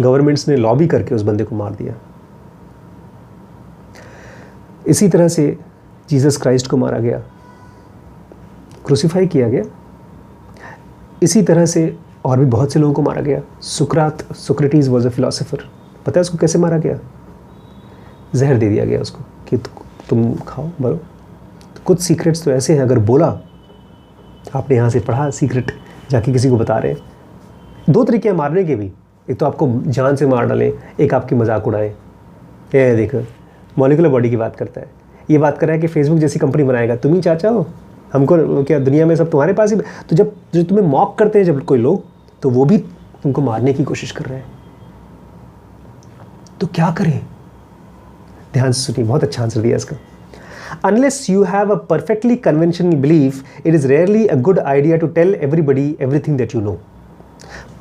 गवर्नमेंट्स ने लॉबी करके उस बंदे को मार दिया। इसी तरह से जीसस क्राइस्ट को मारा गया, क्रूसीफाई किया गया। इसी तरह से और भी बहुत से लोगों को मारा गया। Socrates was a philosopher. पता है उसको कैसे मारा गया? जहर दे दिया गया उसको कि तुम खाओ मरो। तो कुछ सीक्रेट्स तो ऐसे हैं, अगर बोला, आपने यहाँ से पढ़ा सीक्रेट, जाके किसी को बता रहे। दो तरीके हैं मारने के भी, एक तो आपको जान से मार डालें, एक आपकी मजाक उड़ाएं। ये देखो मॉलिकुलर बॉडी की बात करता है, ये बात कर रहा है कि फेसबुक जैसी कंपनी बनाएगा, तुम ही चाचा हो, हमको क्या दुनिया में सब तुम्हारे पास ही। तो जब जो तुम्हें मॉक करते हैं जब कोई लोग, तो वो भी तुमको मारने की कोशिश कर रहे हैं। तो क्या करें? ध्यान से सुनिए, बहुत अच्छा आंसर दिया इसका। Unless you have a perfectly conventional belief, it is rarely a good idea to tell everybody everything that you know.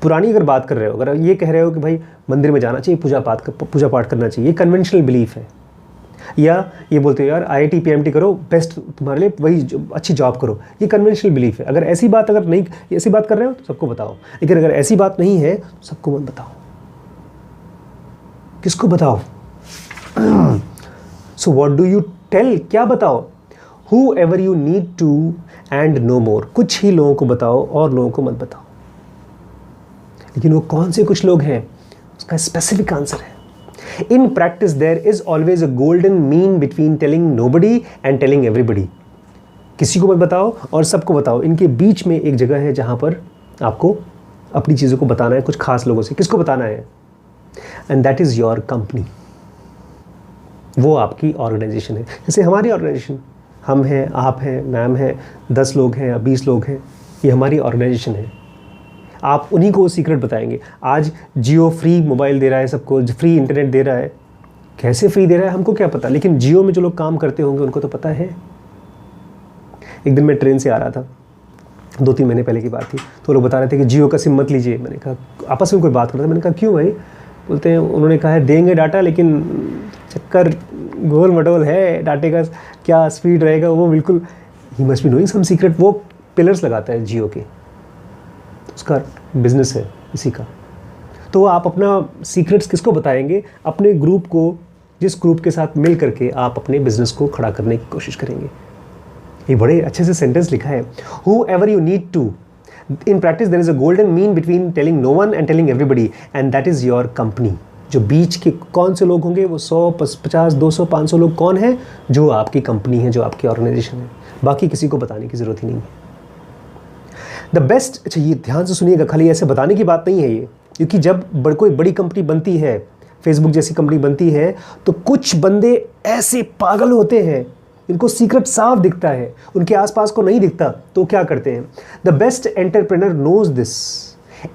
पुरानी अगर बात कर रहे हो, अगर ये कह रहे हो कि भाई मंदिर में जाना चाहिए, पूजा पाठ करना चाहिए, ये कन्वेंशनल बिलीफ है। या ये बोलते हो यार IIT PMT करो, बेस्ट तुम्हारे लिए, वही अच्छी जॉब करो, ये कन्वेंशनल बिलीफ है। अगर ऐसी बात अगर नहीं, ऐसी बात कर रहे हो तो सबको बताओ, लेकिन अगर ऐसी बात नहीं है तो सबको मत बताओ। किसको बताओ? So what do you tell, क्या बताओ? Whoever you need to and no more। कुछ ही लोगों को बताओ और लोगों को मत बताओ। लेकिन वो कौन से कुछ लोग हैं, उसका स्पेसिफिक आंसर है। In practice there is always a golden mean between telling nobody and telling everybody। किसी को मत बताओ और सबको बताओ, इनके बीच में एक जगह है जहाँ पर आपको अपनी चीज़ों को बताना है कुछ खास लोगों से। किसको बताना है? And that is your company। वो आपकी ऑर्गेनाइजेशन है। जैसे हमारी ऑर्गेनाइजेशन, हम हैं, आप हैं, मैम हैं, 10 लोग हैं या 20 लोग हैं, ये हमारी ऑर्गेनाइजेशन है। आप उन्हीं को सीक्रेट बताएंगे। आज जियो फ्री मोबाइल दे रहा है सबको, फ्री इंटरनेट दे रहा है। कैसे फ्री दे रहा है हमको क्या पता, लेकिन जियो में जो लोग काम करते होंगे उनको तो पता है। एक दिन मैं ट्रेन से आ रहा था, 2-3 महीने पहले की बात थी, तो लोग बता रहे थे कि जियो का सिम मत लीजिए। मैंने कहा, आपस में कोई बात कर रहा था, मैंने कहा क्यों भाई? बोलते हैं उन्होंने कहा है देंगे डाटा, लेकिन चक्कर गोल मटोल है डाटे का, क्या स्पीड रहेगा वो बिल्कुल। ही must be knowing some secret. वो पिलर्स लगाता है जियो के, उसका बिजनेस है इसी का। तो आप अपना सीक्रेट्स किसको बताएंगे? अपने ग्रुप को, जिस ग्रुप के साथ मिल करके आप अपने बिजनेस को खड़ा करने की कोशिश करेंगे। ये बड़े अच्छे से सेंटेंस लिखा है, whoever you need to। In practice there is a golden mean between telling no one and telling everybody, and that is your company। जो बीच के कौन से लोग होंगे, वो 100, 50, 200, 500 लोग कौन हैं, जो आपकी कंपनी है, जो आपकी ऑर्गेनाइजेशन है। बाकी किसी को बताने की ज़रूरत ही नहीं है। द बेस्ट, अच्छा ये ध्यान से सुनिएगा, खाली ऐसे बताने की बात नहीं है ये, क्योंकि जब कोई बड़ी कंपनी बनती है, फेसबुक जैसी कंपनी बनती है, तो कुछ बंदे ऐसे पागल होते हैं, इनको सीक्रेट साफ दिखता है, उनके आसपास को नहीं दिखता, तो क्या करते हैं। The best entrepreneur knows this.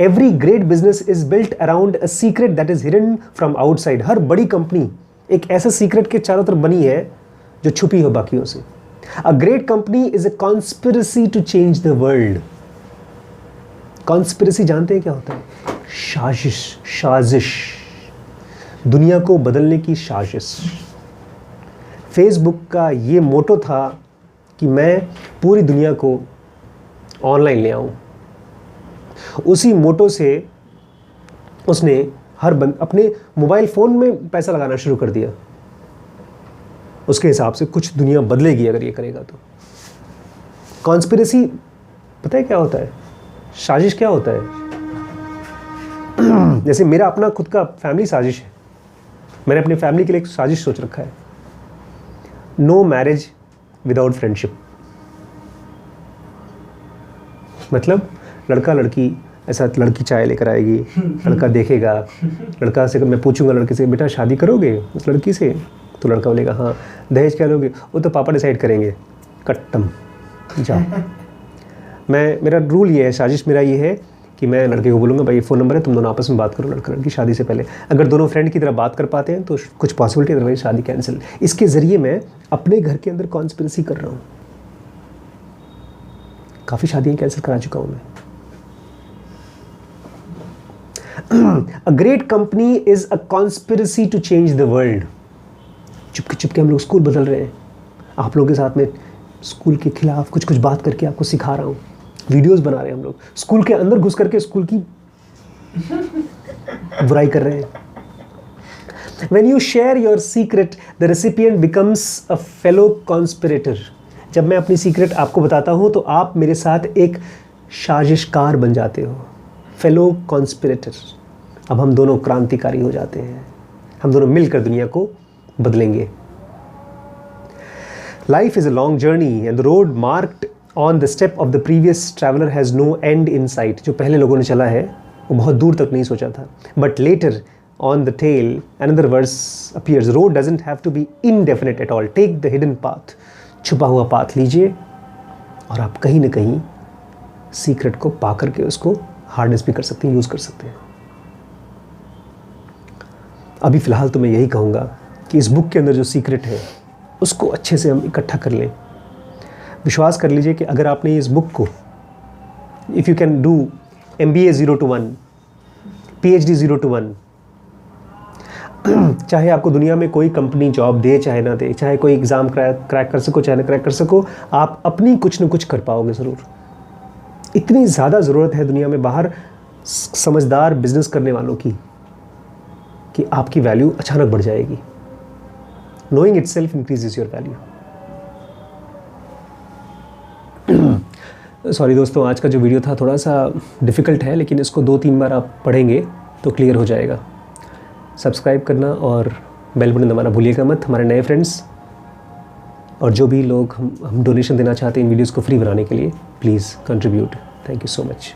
Every great business is built around a secret that is hidden from outside. हर बड़ी कंपनी एक ऐसे सीक्रेट के चारों तरफ बनी है जो छुपी हो बाकियों से। A great company is a conspiracy to change the world. Conspiracy जानते हैं क्या होता है? साजिश, दुनिया को बदलने की साजिश। फेसबुक का ये मोटो था कि मैं पूरी दुनिया को ऑनलाइन ले आऊं। उसी मोटो से उसने अपने मोबाइल फ़ोन में पैसा लगाना शुरू कर दिया। उसके हिसाब से कुछ दुनिया बदलेगी अगर ये करेगा तो। कॉन्स्पिरेसी पता है क्या होता है? साजिश क्या होता है? जैसे मेरा अपना खुद का फैमिली साजिश है। मैंने अपनी फैमिली के लिए एक साजिश सोच रखा है, नो मैरिज विदाउट फ्रेंडशिप। मतलब लड़का लड़की, ऐसा लड़की चाय लेकर आएगी, लड़का देखेगा, लड़का से मैं पूछूंगा लड़के से, बेटा शादी करोगे उस लड़की से? तो लड़का बोलेगा हाँ। दहेज क्या लोगे? वो तो पापा डिसाइड करेंगे। कट्टम जाओ। मेरा रूल ये है, साजिश मेरा ये है कि मैं लड़के को बोलूँगा भाई फ़ोन नंबर है, तुम दोनों आपस में बात करो लड़का लड़की शादी से पहले। अगर दोनों फ्रेंड की तरह बात कर पाते हैं तो कुछ पॉसिबिलिटी, अदरवाइज शादी कैंसिल। इसके ज़रिए मैं अपने घर के अंदर कॉन्स्पिरेसी कर रहा हूँ। काफ़ी शादियाँ कैंसिल करा चुका हूँ मैं। A great company is a conspiracy to change the world। चुपके हम लोग स्कूल बदल रहे हैं। आप लोगों के साथ में स्कूल के खिलाफ कुछ बात करके आपको सिखा रहा हूँ। वीडियोस बना रहे हैं हम लोग, स्कूल के अंदर घुस करके स्कूल की बुराई कर रहे हैं। When you share your secret, the recipient becomes a fellow conspirator। जब मैं अपनी सीक्रेट आपको बताता हूँ तो आप मेरे साथ एक साजिशकार बन जाते हो, फेलो कॉन्स्पिरेटर। अब हम दोनों क्रांतिकारी हो जाते हैं, हम दोनों मिलकर दुनिया को बदलेंगे। Life is a long journey and the road marked on the step of the previous traveller has no end in sight. जो पहले लोगों ने चला है वो बहुत दूर तक नहीं सोचा था। But later on the tail another verse appears, road doesn't have to be indefinite at all, take the hidden path। छुपा हुआ पाथ लीजिए और आप कहीं ना कहीं सीक्रेट को पा करके उसको हार्नेस भी कर सकते हैं, यूज़ कर सकते हैं। अभी फ़िलहाल तो मैं यही कहूँगा कि इस बुक के अंदर जो सीक्रेट है उसको अच्छे से हम इकट्ठा कर लें। विश्वास कर लीजिए कि अगर आपने इस बुक को, if you can do MBA 0 to 1, PhD 0 to 1, चाहे आपको दुनिया में कोई कंपनी जॉब दे चाहे ना दे, चाहे कोई एग्ज़ाम क्रैक कर सको चाहे ना क्रैक कर सको, आप अपनी कुछ न कुछ कर पाओगे ज़रूर। इतनी ज़्यादा ज़रूरत है दुनिया में बाहर समझदार बिजनेस करने वालों की कि आपकी वैल्यू अचानक बढ़ जाएगी। Knowing itself increases your value. Sorry दोस्तों, आज का जो वीडियो था थोड़ा सा डिफ़िकल्ट है, लेकिन इसको 2-3 बार आप पढ़ेंगे तो क्लियर हो जाएगा। सब्सक्राइब करना और बेल बटन दबाना भूलिएगा मत। हमारे नए फ्रेंड्स और जो भी लोग हम डोनेशन देना चाहते हैं इन वीडियोस को फ्री बनाने के लिए, please contribute. Thank you so much.